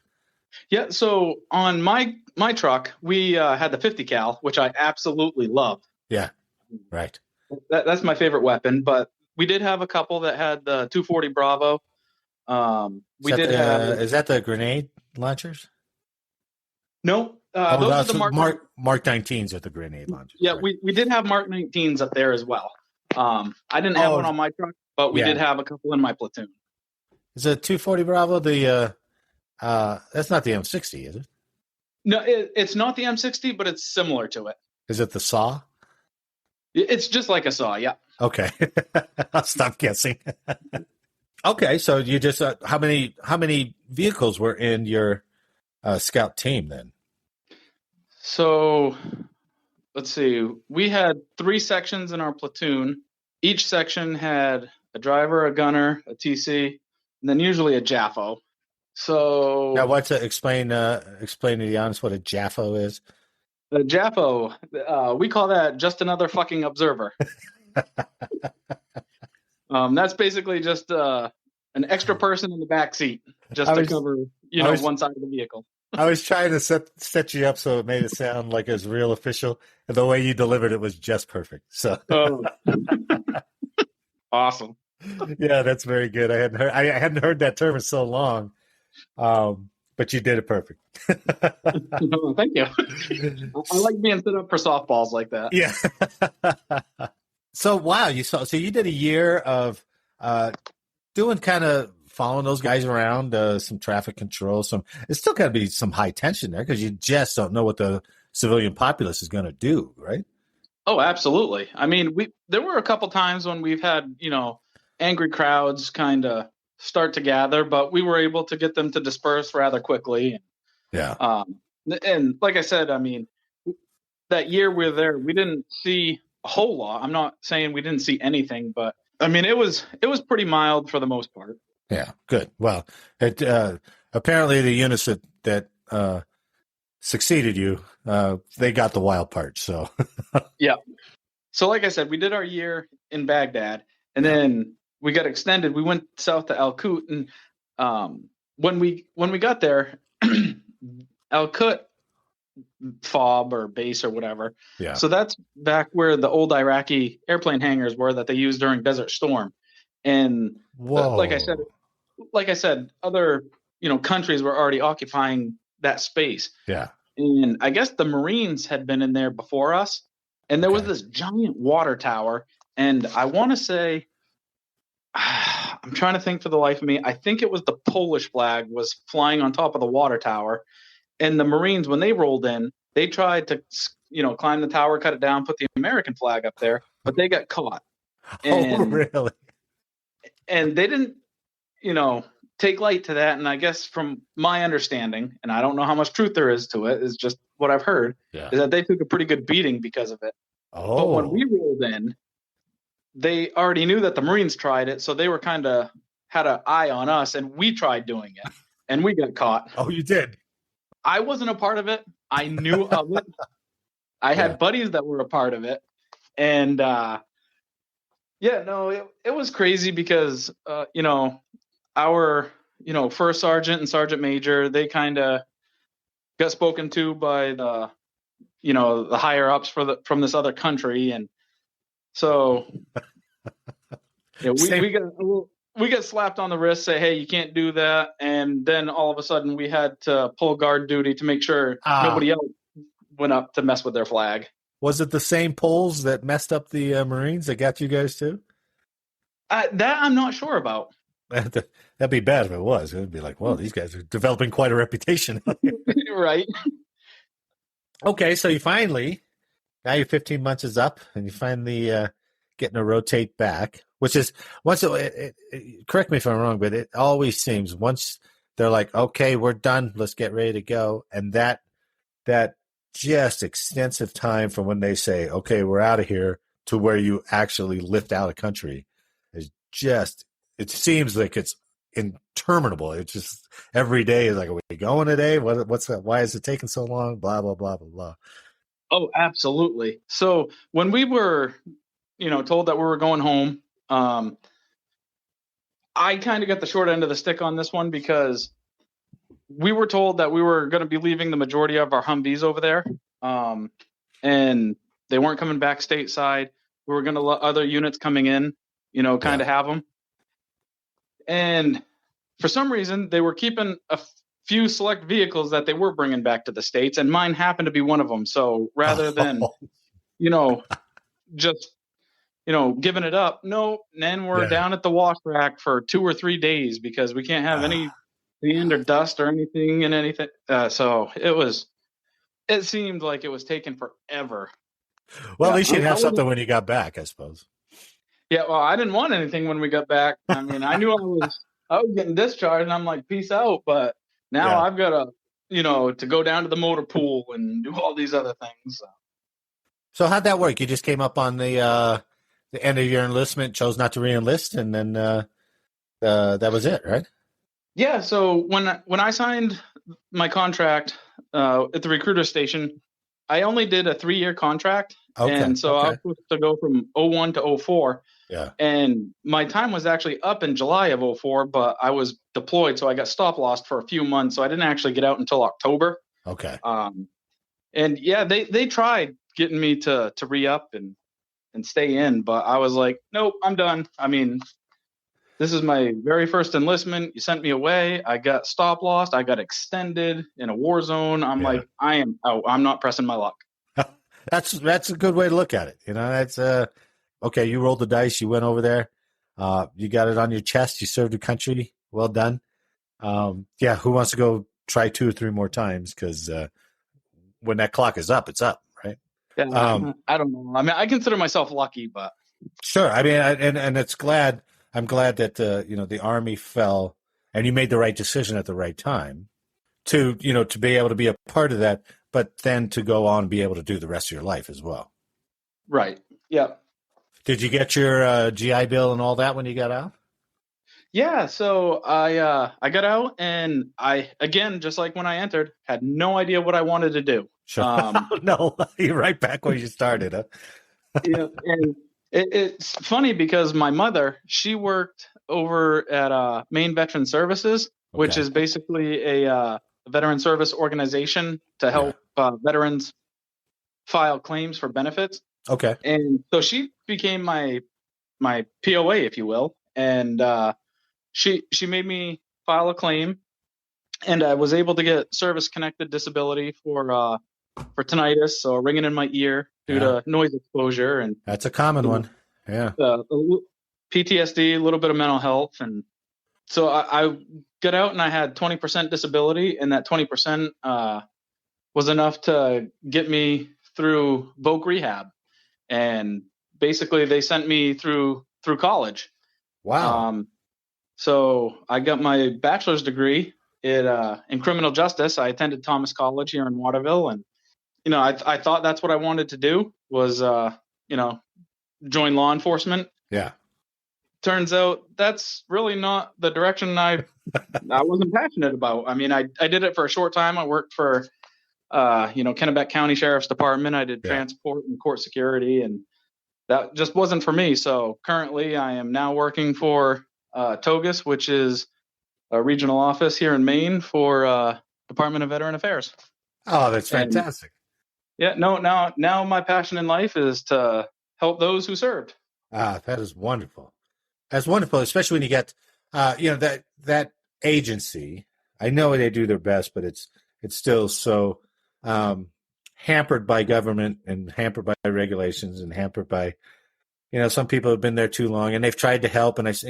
Speaker 2: Yeah. So on my truck, we had the 50 cal, which I absolutely love.
Speaker 1: Yeah. Right.
Speaker 2: That's my favorite weapon. But we did have a couple that had the 240 Bravo. We did have.
Speaker 1: Is that the grenade launchers?
Speaker 2: No, those are the
Speaker 1: Mark 19s are the grenade launchers.
Speaker 2: Yeah,
Speaker 1: right?
Speaker 2: we did have Mark 19s up there as well. I didn't have one on my truck, but we did have a couple in my platoon.
Speaker 1: Is it 240 Bravo that's not the M60, is it?
Speaker 2: No, it's not the M60, but it's similar to it.
Speaker 1: Is it the SAW?
Speaker 2: It's just like a SAW, yeah.
Speaker 1: Okay. I'll stop guessing. Okay, so you just how many vehicles were in your scout team then?
Speaker 2: So let's see. We had 3 sections in our platoon. Each section had a driver, a gunner, a TC, and then usually a JAFO. So
Speaker 1: now, explain to the audience what a JAFO is?
Speaker 2: The JAFO, we call that just another fucking observer. That's basically just an extra person in the back seat, just to cover one side of the vehicle.
Speaker 1: I was trying to set you up so it made it sound like it was real official, and the way you delivered it was just perfect. So,
Speaker 2: awesome.
Speaker 1: Yeah, that's very good. I hadn't heard that term in so long, but you did it perfect.
Speaker 2: Thank you. I like being set up for softballs like that.
Speaker 1: Yeah. So wow, so you did a year of doing kind of following those guys around, some traffic control. It's still got to be some high tension there because you just don't know what the civilian populace is going to do, right?
Speaker 2: Oh, absolutely. I mean, there were a couple times when we've had angry crowds kind of start to gather, but we were able to get them to disperse rather quickly.
Speaker 1: Yeah.
Speaker 2: And like I said, I mean, that year we were there, we didn't see a whole lot. I'm not saying we didn't see anything, but I mean, it was pretty mild for the most part.
Speaker 1: Yeah, good. Well, apparently the units that succeeded you, they got the wild part. So
Speaker 2: yeah. So like I said, we did our year in Baghdad, and then we got extended. We went south to Al Qut, and when we got there, Al Qut FOB or base or whatever.
Speaker 1: Yeah.
Speaker 2: So that's back where the old Iraqi airplane hangars were that they used during Desert Storm. And like I said, other countries were already occupying that space.
Speaker 1: Yeah.
Speaker 2: And I guess the Marines had been in there before us, and there was this giant water tower. And I want to say, I'm trying to think for the life of me, I think it was the Polish flag was flying on top of the water tower. And the Marines, when they rolled in, they tried to, climb the tower, cut it down, put the American flag up there, but they got caught.
Speaker 1: Oh, really?
Speaker 2: And they didn't, take light to that. And I guess from my understanding, and I don't know how much truth there is to it, is just what I've heard, is that they took a pretty good beating because of it.
Speaker 1: Oh.
Speaker 2: But when we rolled in, they already knew that the Marines tried it, so they were kind of had an eye on us, and we tried doing it, and we got caught.
Speaker 1: Oh, you did?
Speaker 2: I wasn't a part of it. I knew of it. I had buddies that were a part of it. And, it was crazy because, our, first sergeant and sergeant major, they kind of got spoken to by the, the higher ups from this other country. And so we got slapped on the wrist, say, hey, you can't do that. And then all of a sudden we had to pull guard duty to make sure nobody else went up to mess with their flag. Was
Speaker 1: it the same polls that messed up the Marines that got you guys too?
Speaker 2: That I'm not sure about.
Speaker 1: That'd be bad if it was. It'd be like, well, these guys are developing quite a reputation.
Speaker 2: Right.
Speaker 1: Okay, so you finally, now your 15 months is up, and you finally getting to rotate back, which is, correct me if I'm wrong, but it always seems once they're like, okay, we're done, let's get ready to go, and that just extensive time from when they say, okay, we're out of here, to where you actually lift out of country is just, it seems like it's interminable. It's just every day is like, are we going today? What's that? Why is it taking so long? Blah, blah, blah, blah, blah.
Speaker 2: Oh, absolutely. So when we were, told that we were going home, I kind of got the short end of the stick on this one because we were told that we were going to be leaving the majority of our Humvees over there, and they weren't coming back stateside. We were going to let other units coming in, kind of have them. And for some reason, they were keeping a few select vehicles that they were bringing back to the States, and mine happened to be one of them. So rather than, just, giving it up, no, then we're down at the wash rack for 2 or 3 days because we can't have any sand or dust or anything in anything. So it seemed like it was taking forever.
Speaker 1: Well, at least you'd have something when you got back, I suppose.
Speaker 2: Yeah, well, I didn't want anything when we got back. I mean, I knew I was getting discharged, and I'm like, peace out. But now I've got to go down to the motor pool and do all these other things.
Speaker 1: So how'd that work? You just came up on the end of your enlistment, chose not to re-enlist, and then that was it, right?
Speaker 2: Yeah. So when I signed my contract at the recruiter station, I only did a 3-year contract. Okay. And so I was supposed to go from 01 to 04.
Speaker 1: Yeah.
Speaker 2: And my time was actually up in July of 04, but I was deployed, so I got stop lost for a few months. So I didn't actually get out until October.
Speaker 1: Okay.
Speaker 2: And yeah, they tried getting me to re-up and stay in, but I was like, nope, I'm done. I mean, this is my very first enlistment. You sent me away. I got stop lost. I got extended in a war zone. I'm like, I am out. I'm not pressing my luck.
Speaker 1: That's a good way to look at it. That's okay. You rolled the dice. You went over there. You got it on your chest. You served your country. Well done. Who wants to go try 2 or 3 more times? Because when that clock is up, it's up, right?
Speaker 2: Yeah, I don't know. I mean, I consider myself lucky, but
Speaker 1: sure. I mean, and it's glad. I'm glad that the Army fell, and you made the right decision at the right time to be able to be a part of that, but then to go on and be able to do the rest of your life as well.
Speaker 2: Right. Yeah.
Speaker 1: Did you get your GI Bill and all that when you got out?
Speaker 2: Yeah. So I got out, and I, again, just like when I entered, had no idea what I wanted to do.
Speaker 1: Sure. No, you're right back where you started. Huh?
Speaker 2: And it's funny because my mother, she worked over at Maine Veteran Services, which is basically a veteran service organization to help veterans file claims for benefits.
Speaker 1: Okay.
Speaker 2: And so she became my POA, if you will. And she made me file a claim, and I was able to get service-connected disability for tinnitus, so ringing in my ear due to noise exposure. And
Speaker 1: that's a common one. Yeah.
Speaker 2: PTSD, a little bit of mental health. And so I got out, and I had 20% disability, and that 20% was enough to get me through voc rehab. And basically they sent me through college.
Speaker 1: Wow.
Speaker 2: So I got my bachelor's degree in criminal justice. I attended Thomas College here in Waterville, and I thought that's what I wanted to do was join law enforcement.
Speaker 1: Yeah.
Speaker 2: Turns out that's really not the direction I wasn't passionate about. I mean, I did it for a short time. I worked for Kennebec County Sheriff's Department. I did transport and court security, and that just wasn't for me. So currently I am now working for Togus, which is a regional office here in Maine for Department of Veteran Affairs.
Speaker 1: Oh, that's fantastic.
Speaker 2: And, now my passion in life is to help those who served.
Speaker 1: Ah, that is wonderful. That's wonderful, especially when you get, that agency. I know they do their best, but it's still so hampered by government and hampered by regulations and hampered by, some people have been there too long and they've tried to help. And I've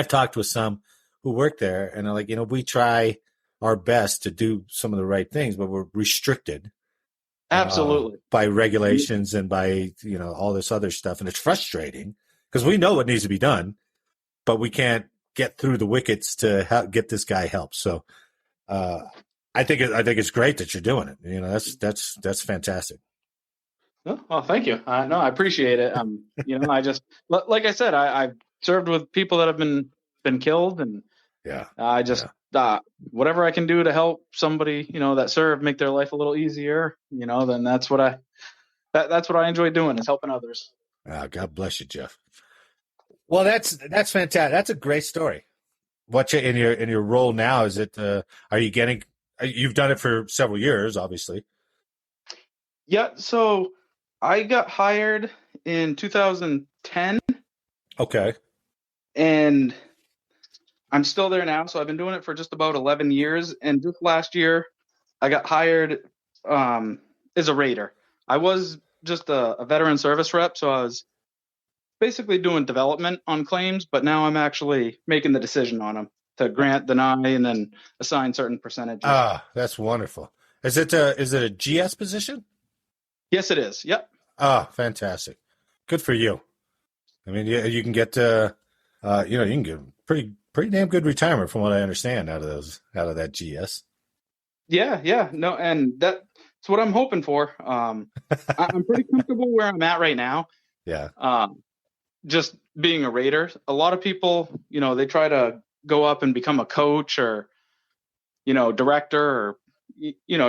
Speaker 1: talked with some who work there, and they're like, we try our best to do some of the right things, but we're restricted.
Speaker 2: Absolutely.
Speaker 1: By regulations and by, all this other stuff. And it's frustrating because we know what needs to be done, but we can't get through the wickets to get this guy help. So I think it's great that you're doing it. That's fantastic.
Speaker 2: Oh, well, thank you. No, I appreciate it. I just, like I said, I've served with people that have been been killed, and I just whatever I can do to help somebody, that served, make their life a little easier, then that's what I enjoy doing, is helping others.
Speaker 1: God bless you, Jeff. Well, that's fantastic. That's a great story. What you in your role now? Is it? Are you getting? You've done it for several years, obviously.
Speaker 2: Yeah. So I got hired in 2010.
Speaker 1: Okay.
Speaker 2: And I'm still there now. So I've been doing it for just about 11 years. And just last year, I got hired as a rater. I was just a veteran service rep, so I was basically doing development on claims, but now I'm actually making the decision on them to grant, deny, and then assign certain percentages.
Speaker 1: That's wonderful. Is it a GS position?
Speaker 2: Yes, it is. Yep.
Speaker 1: Fantastic. Good for you. I mean, you can get you can get pretty damn good retirement from what I understand out of that GS.
Speaker 2: Yeah. No, and that's what I'm hoping for. I'm pretty comfortable where I'm at right now.
Speaker 1: Yeah.
Speaker 2: Just being a rater. A lot of people, they try to go up and become a coach or, director or,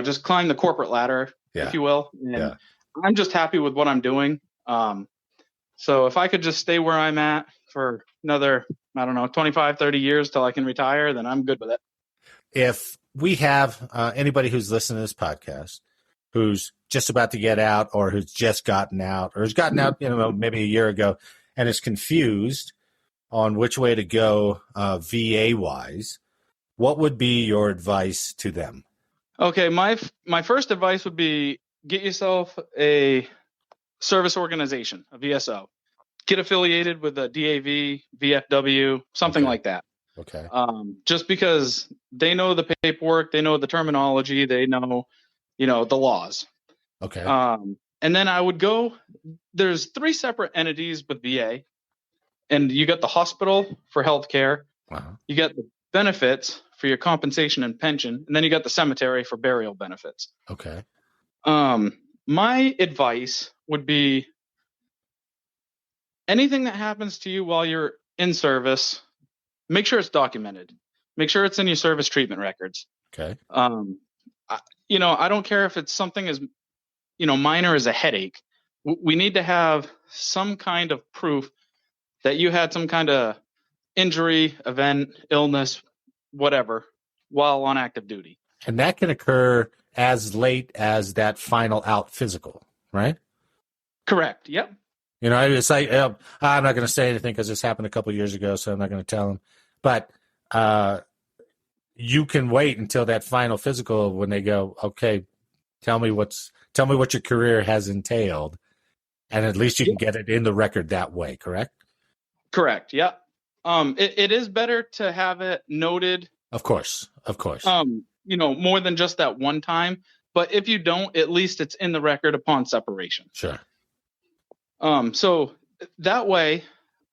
Speaker 2: just climb the corporate ladder, if you will. And I'm just happy with what I'm doing. So if I could just stay where I'm at for another, 25, 30 years till I can retire, then I'm good with it.
Speaker 1: If we have anybody who's listening to this podcast who's just about to get out or who's just gotten out or has gotten out, maybe a year ago and is confused on which way to go VA-wise, what would be your advice to them? Okay,
Speaker 2: my first advice would be get yourself a service organization, a VSO. Get affiliated with a DAV, VFW, something like that.
Speaker 1: Okay.
Speaker 2: Just because they know the paperwork, they know the terminology, they know, the laws.
Speaker 1: Okay.
Speaker 2: And then I would go, there's 3 separate entities with VA, and you got the hospital for healthcare.
Speaker 1: Uh-huh.
Speaker 2: You got the benefits for your compensation and pension, and then you got the cemetery for burial benefits.
Speaker 1: Okay.
Speaker 2: My advice would be anything that happens to you while you're in service, make sure it's documented. Make sure it's in your service treatment records.
Speaker 1: Okay.
Speaker 2: I don't care if it's something as, minor as a headache. We need to have some kind of proof that you had some kind of injury, event, illness, whatever, while on active duty.
Speaker 1: And that can occur as late as that final out physical, right?
Speaker 2: Correct. Yep.
Speaker 1: It's like, I'm not going to say anything because this happened a couple of years ago, so I'm not going to tell them. But you can wait until that final physical when they go, okay, tell me what your career has entailed, and at least you can get it in the record that way. Correct. Correct.
Speaker 2: Yeah. It is better to have it noted.
Speaker 1: Of course.
Speaker 2: More than just that one time. But if you don't, at least it's in the record upon separation.
Speaker 1: Sure.
Speaker 2: So that way,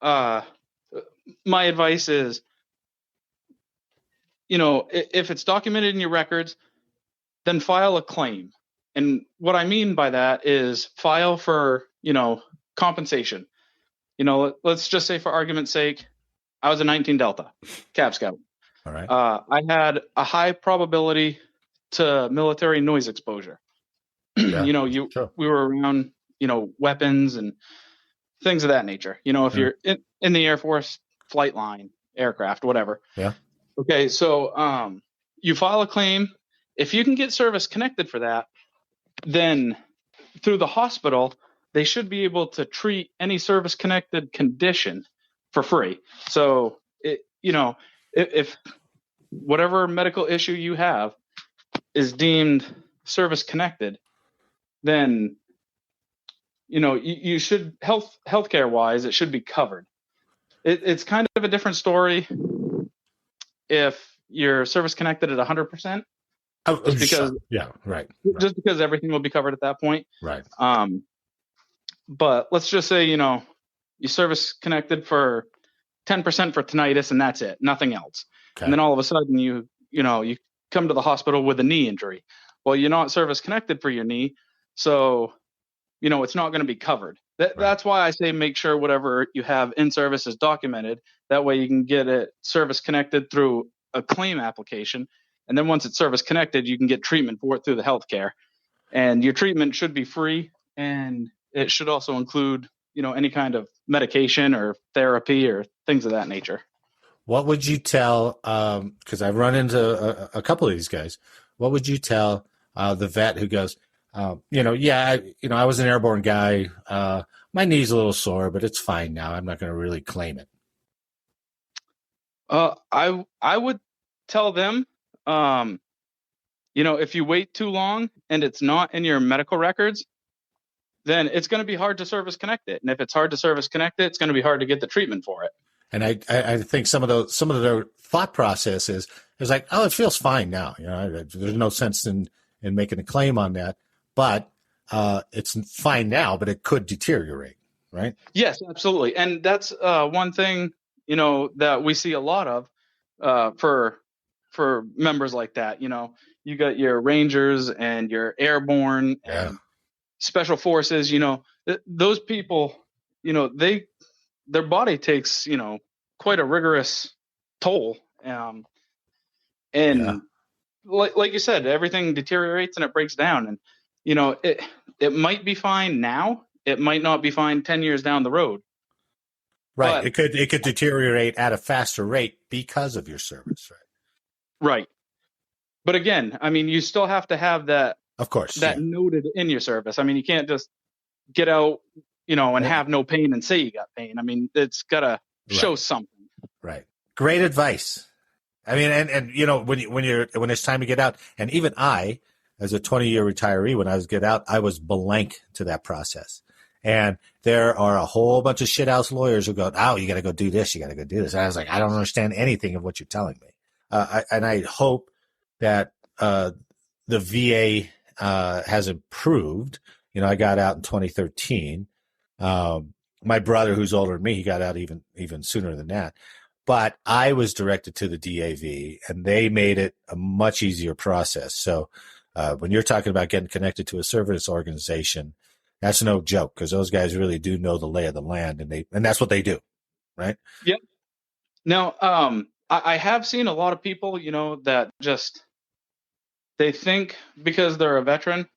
Speaker 2: my advice is, if it's documented in your records, then file a claim. And what I mean by that is file for, compensation. Let's just say for argument's sake, I was a 19 Delta Cab Scout.
Speaker 1: All right.
Speaker 2: I had a high probability to military noise exposure.
Speaker 1: Yeah,
Speaker 2: we were around, weapons and things of that nature. If you're in the Air Force, flight line, aircraft, whatever.
Speaker 1: Yeah.
Speaker 2: Okay. So, you file a claim. If you can get service connected for that, then through the hospital, they should be able to treat any service connected condition for free. So, if whatever medical issue you have is deemed service connected, then, you should healthcare wise, it should be covered. It's kind of a different story if you're service connected at 100%. Just because everything will be covered at that point.
Speaker 1: Right.
Speaker 2: But let's just say, you service connected for 10% for tinnitus and that's it, nothing else. Okay. And then all of a sudden you come to the hospital with a knee injury. Well, you're not service connected for your knee. So, it's not going to be covered. That's why I say make sure whatever you have in service is documented. That way you can get it service connected through a claim application. And then once it's service connected, you can get treatment for it through the healthcare. And your treatment should be free. And it should also include, any kind of medication or therapy or things of that nature.
Speaker 1: What would you tell, because I've run into a couple of these guys, what would you tell the vet who goes, I was an airborne guy. My knee's a little sore, but it's fine now. I'm not going to really claim it.
Speaker 2: I would tell them, if you wait too long and it's not in your medical records, then it's going to be hard to service connect it. And if it's hard to service connect it, it's going to be hard to get the treatment for it.
Speaker 1: And I think some of their thought process is like, oh, it feels fine now. There's no sense in making a claim on that, but it's fine now, but it could deteriorate, right?
Speaker 2: Yes, absolutely. And that's one thing, that we see a lot of for members like that. You got your Rangers and your airborne and special forces, those people, their body takes, quite a rigorous toll. Like you said, everything deteriorates and it breaks down. And, it might be fine now. It might not be fine 10 years down the road.
Speaker 1: Right. But it could deteriorate at a faster rate because of your service.
Speaker 2: Right. But again, you still have to have that.
Speaker 1: Of course.
Speaker 2: Noted in your service. You can't just get out, and have no pain and say you got pain. It's got to show something. Right.
Speaker 1: Great advice. And when it's time to get out, and even I, as a 20-year retiree, when I was get out, I was blank to that process. And there are a whole bunch of shithouse lawyers who go, oh, you got to go do this. You got to go do this. And I was like, I don't understand anything of what you're telling me. I hope that the VA has improved. I got out in 2013. My brother, who's older than me, he got out even sooner than that. But I was directed to the DAV, and they made it a much easier process. So when you're talking about getting connected to a service organization, that's no joke, because those guys really do know the lay of the land, and that's what they do, right?
Speaker 2: Yep. Now, I have seen a lot of people, that just they think because they're a veteran,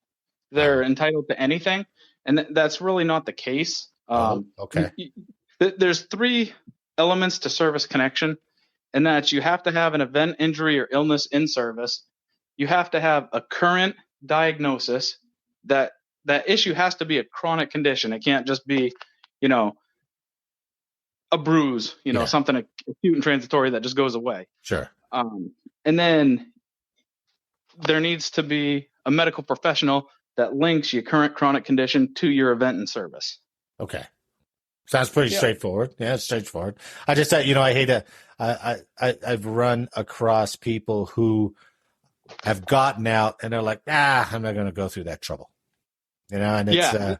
Speaker 2: they're entitled to anything, and that's really not the case.
Speaker 1: Okay.
Speaker 2: There's 3 elements to service connection, and that's you have to have an event, injury, or illness in service. You have to have a current diagnosis. That issue has to be a chronic condition. It can't just be, a bruise, something acute and transitory that just goes away.
Speaker 1: Sure.
Speaker 2: And then there needs to be a medical professional that links your current chronic condition to your event in service.
Speaker 1: Okay. Sounds pretty straightforward. Yeah, it's straightforward. I just thought, I hate to, I've run across people who have gotten out and they're like, I'm not going to go through that trouble. And it's,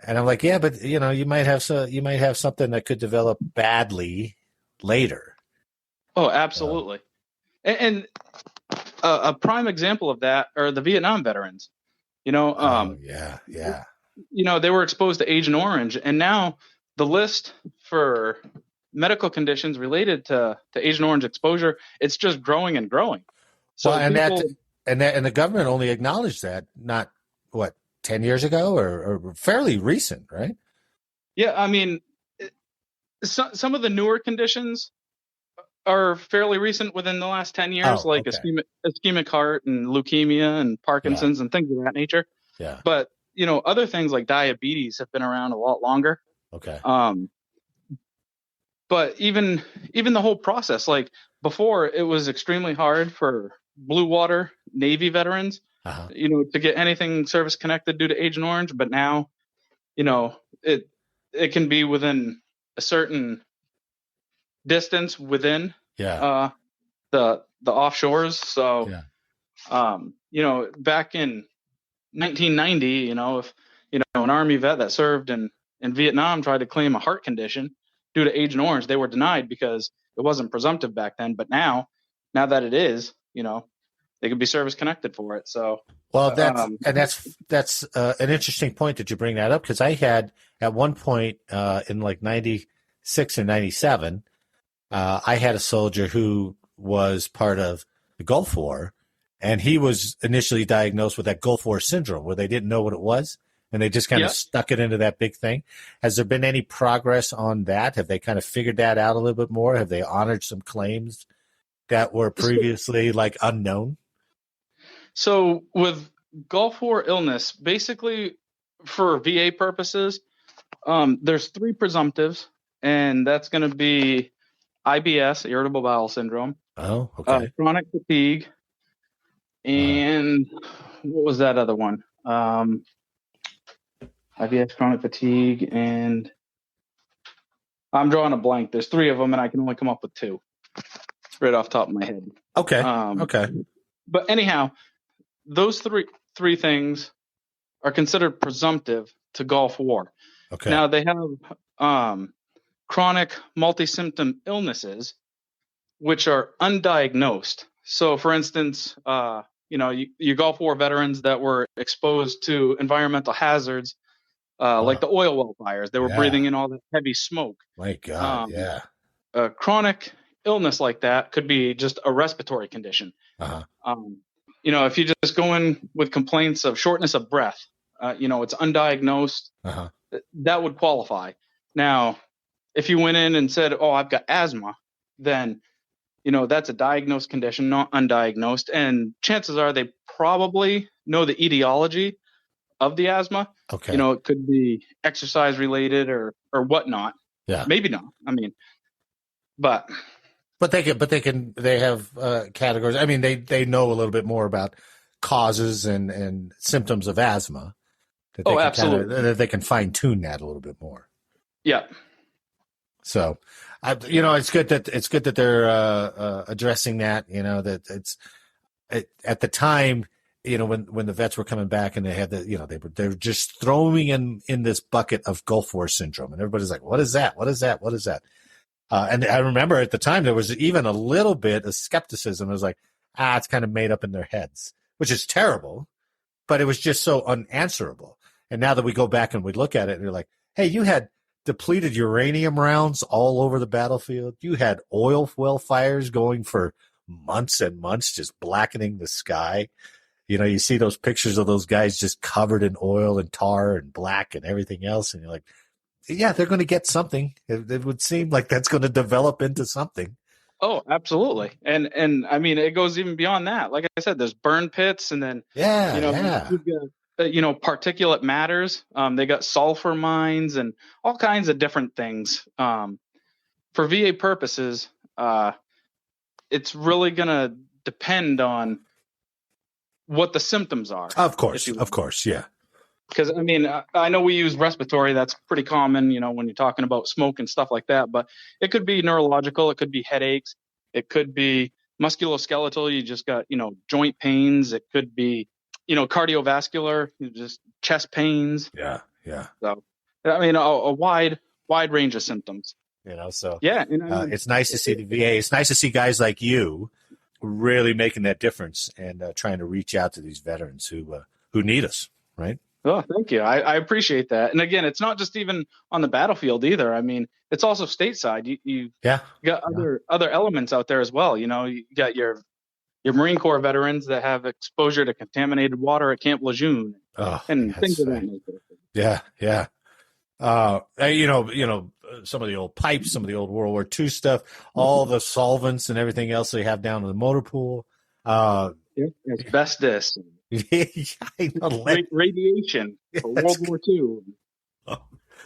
Speaker 1: and I'm like, yeah, but you might have something that could develop badly later.
Speaker 2: Oh, absolutely. And a prime example of that are the Vietnam veterans. They were exposed to Agent Orange, and now the list for medical conditions related to Agent Orange exposure, it's just growing and growing. So
Speaker 1: and the government only acknowledged that not 10 years ago or fairly recent, right?
Speaker 2: Yeah, some of the newer conditions are fairly recent within the last 10 years, ischemic heart and leukemia and Parkinson's and things of that nature.
Speaker 1: Yeah.
Speaker 2: But, other things like diabetes have been around a lot longer.
Speaker 1: Okay.
Speaker 2: But even the whole process, like before, it was extremely hard for blue water Navy veterans, to get anything service connected due to Agent Orange. But now, it can be within a certain distance within the offshores. So, back in 1990, if an Army vet that served in Vietnam tried to claim a heart condition due to Agent Orange, they were denied because it wasn't presumptive back then. But now that it is, they could be service connected for it. So,
Speaker 1: well, that's an interesting point that you bring that up, because I had at one point in like 96 or 97, I had a soldier who was part of the Gulf War, and he was initially diagnosed with that Gulf War syndrome where they didn't know what it was, and they just kind of stuck it into that big thing. Has there been any progress on that? Have they kind of figured that out a little bit more? Have they honored some claims that were previously like unknown?
Speaker 2: So with Gulf War illness, basically for VA purposes, there's 3 presumptives, and that's going to be IBS, irritable bowel syndrome.
Speaker 1: Oh, okay.
Speaker 2: Chronic fatigue, and what was that other one? IBS, chronic fatigue, and I'm drawing a blank. There's 3 of them, and I can only come up with 2 right off the top of my head.
Speaker 1: Okay. Okay.
Speaker 2: But anyhow, those three things are considered presumptive to Gulf War.
Speaker 1: Okay.
Speaker 2: Now they have chronic multi-symptom illnesses, which are undiagnosed. So, for instance, your Gulf War veterans that were exposed to environmental hazards, like the oil well fires, they were breathing in all the heavy smoke.
Speaker 1: My God,
Speaker 2: A chronic illness like that could be just a respiratory condition. If you just go in with complaints of shortness of breath, it's undiagnosed, that would qualify. Now, if you went in and said, "Oh, I've got asthma," then that's a diagnosed condition, not undiagnosed. And chances are they probably know the etiology of the asthma.
Speaker 1: Okay.
Speaker 2: It could be exercise related or whatnot.
Speaker 1: Yeah.
Speaker 2: Maybe not. I mean, but
Speaker 1: they have categories. I mean, they know a little bit more about causes and symptoms of asthma.
Speaker 2: Absolutely.
Speaker 1: That they can fine tune that a little bit more.
Speaker 2: Yeah.
Speaker 1: So, it's good that they're addressing that. That it's at the time, when the vets were coming back and they had they're just throwing in this bucket of Gulf War syndrome, and everybody's like, "What is that? What is that? What is that?" And I remember at the time there was even a little bit of skepticism. It was like, it's kind of made up in their heads, which is terrible, but it was just so unanswerable. And now that we go back and we look at it, and you're like, "Hey, you had depleted uranium rounds all over the battlefield. You had oil well fires going for months and months, just blackening the sky. You see those pictures of those guys just covered in oil and tar and black and everything else. And you're like, yeah, they're going to get something. It would seem like that's going to develop into something."
Speaker 2: Oh, absolutely. And I mean, it goes even beyond that. Like I said, there's burn pits, and then, you've got, particulate matters. They got sulfur mines and all kinds of different things. For VA purposes, it's really going to depend on what the symptoms are.
Speaker 1: Of course, yeah.
Speaker 2: Because, I mean, I know we use respiratory. That's pretty common, when you're talking about smoke and stuff like that. But it could be neurological. It could be headaches. It could be musculoskeletal. You just got, joint pains. It could be, cardiovascular, just chest pains.
Speaker 1: Yeah.
Speaker 2: So, I mean, a wide range of symptoms.
Speaker 1: So
Speaker 2: yeah,
Speaker 1: it's nice to see the VA. It's nice to see guys like you really making that difference and trying to reach out to these veterans who need us, right?
Speaker 2: Oh, thank you. I appreciate that. And again, it's not just even on the battlefield either. I mean, it's also stateside. You got other elements out there as well. You got your Marine Corps veterans that have exposure to contaminated water at Camp Lejeune and things of that nature.
Speaker 1: Yeah. Some of the old pipes, some of the old World War II stuff, all the solvents and everything else they have down in the motor pool.
Speaker 2: Asbestos.
Speaker 1: I know.
Speaker 2: Radiation for World War II.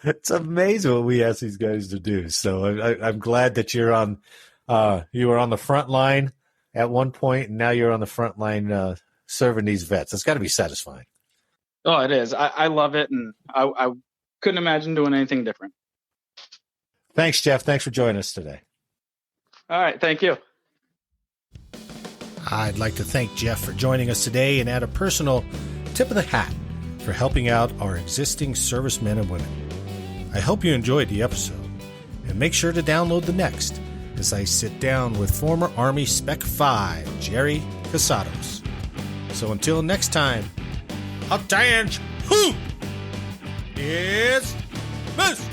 Speaker 1: It's amazing what we ask these guys to do. So I'm glad that you were on the front line at one point, and now you're on the front line serving these vets. It's got to be satisfying.
Speaker 2: Oh, it is. I love it, and I couldn't imagine doing anything different.
Speaker 1: Thanks, Jeff. Thanks for joining us today.
Speaker 2: All right. Thank you.
Speaker 1: I'd like to thank Jeff for joining us today and add a personal tip of the hat for helping out our existing servicemen and women. I hope you enjoyed the episode, and make sure to download the next as I sit down with former Army Spec 5 Jerry Casados. So until next time, a tange, it's Miss